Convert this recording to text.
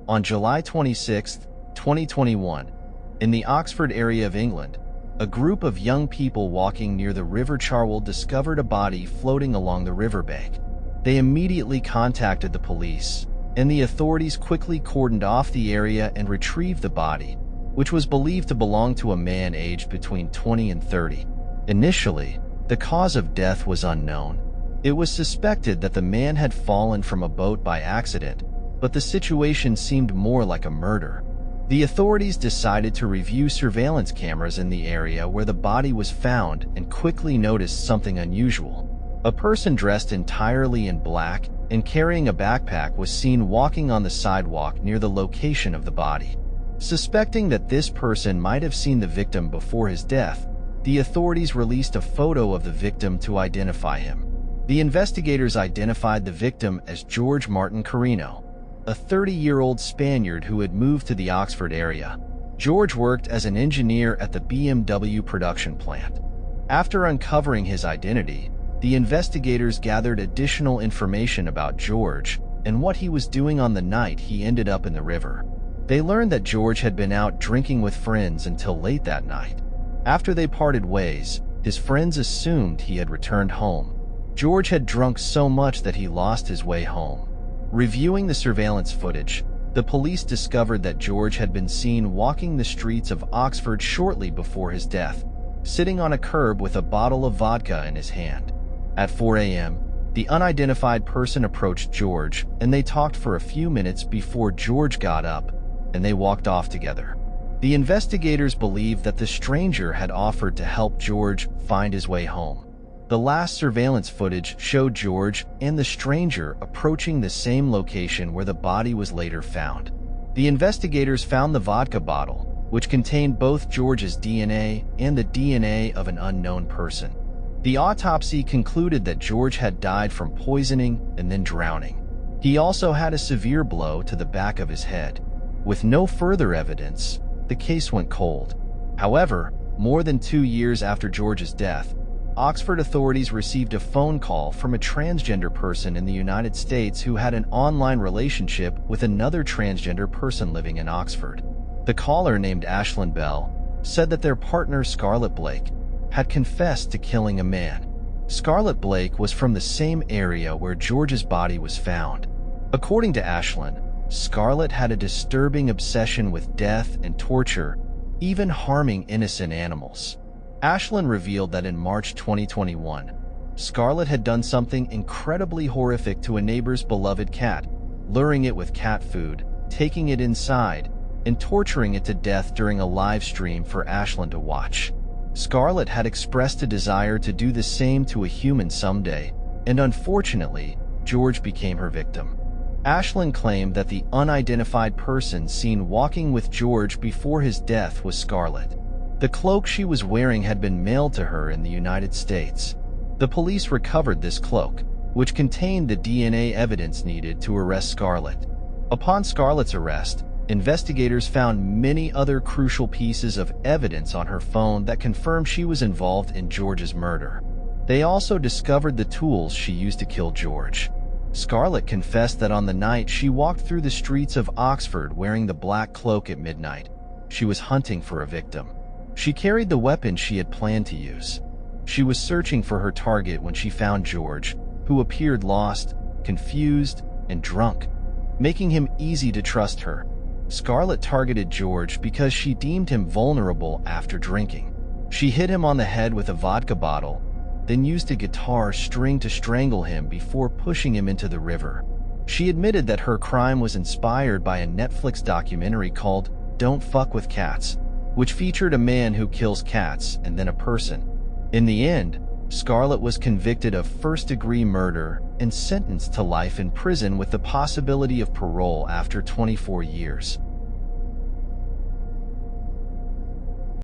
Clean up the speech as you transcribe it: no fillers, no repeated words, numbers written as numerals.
On July 26, 2021, in the Oxford area of England, a group of young people walking near the River Cherwell discovered a body floating along the riverbank. They immediately contacted the police, and the authorities quickly cordoned off the area and retrieved the body, which was believed to belong to a man aged between 20 and 30. Initially, the cause of death was unknown. It was suspected that the man had fallen from a boat by accident, but the situation seemed more like a murder. The authorities decided to review surveillance cameras in the area where the body was found and quickly noticed something unusual. A person dressed entirely in black and carrying a backpack was seen walking on the sidewalk near the location of the body. Suspecting that this person might have seen the victim before his death, the authorities released a photo of the victim to identify him. The investigators identified the victim as George Martin Carino, a 30-year-old Spaniard who had moved to the Oxford area. George worked as an engineer at the BMW production plant. After uncovering his identity, the investigators gathered additional information about George and what he was doing on the night he ended up in the river. They learned that George had been out drinking with friends until late that night. After they parted ways, his friends assumed he had returned home. George had drunk so much that he lost his way home. Reviewing the surveillance footage, the police discovered that George had been seen walking the streets of Oxford shortly before his death, sitting on a curb with a bottle of vodka in his hand. At 4 a.m., the unidentified person approached George, and they talked for a few minutes before George got up, and they walked off together. The investigators believed that the stranger had offered to help George find his way home. The last surveillance footage showed George and the stranger approaching the same location where the body was later found. The investigators found the vodka bottle, which contained both George's DNA and the DNA of an unknown person. The autopsy concluded that George had died from poisoning and then drowning. He also had a severe blow to the back of his head. With no further evidence, the case went cold. However, more than 2 years after George's death, Oxford authorities received a phone call from a transgender person in the United States who had an online relationship with another transgender person living in Oxford. The caller, named Ashlyn Bell, said that their partner, Scarlet Blake, had confessed to killing a man. Scarlet Blake was from the same area where George's body was found. According to Ashlyn, Scarlet had a disturbing obsession with death and torture, even harming innocent animals. Ashlyn revealed that in March 2021, Scarlet had done something incredibly horrific to a neighbor's beloved cat, luring it with cat food, taking it inside, and torturing it to death during a live stream for Ashlyn to watch. Scarlet had expressed a desire to do the same to a human someday, and unfortunately, George became her victim. Ashlyn claimed that the unidentified person seen walking with George before his death was Scarlet. The cloak she was wearing had been mailed to her in the United States. The police recovered this cloak, which contained the DNA evidence needed to arrest Scarlet. Upon Scarlet's arrest, investigators found many other crucial pieces of evidence on her phone that confirmed she was involved in George's murder. They also discovered the tools she used to kill George. Scarlet confessed that on the night she walked through the streets of Oxford wearing the black cloak at midnight, she was hunting for a victim. She carried the weapon she had planned to use. She was searching for her target when she found George, who appeared lost, confused, and drunk, making him easy to trust her. Scarlet targeted George because she deemed him vulnerable after drinking. She hit him on the head with a vodka bottle, then used a guitar string to strangle him before pushing him into the river. She admitted that her crime was inspired by a Netflix documentary called Don't Fuck with Cats, which featured a man who kills cats and then a person. In the end, Scarlet was convicted of first-degree murder and sentenced to life in prison with the possibility of parole after 24 years.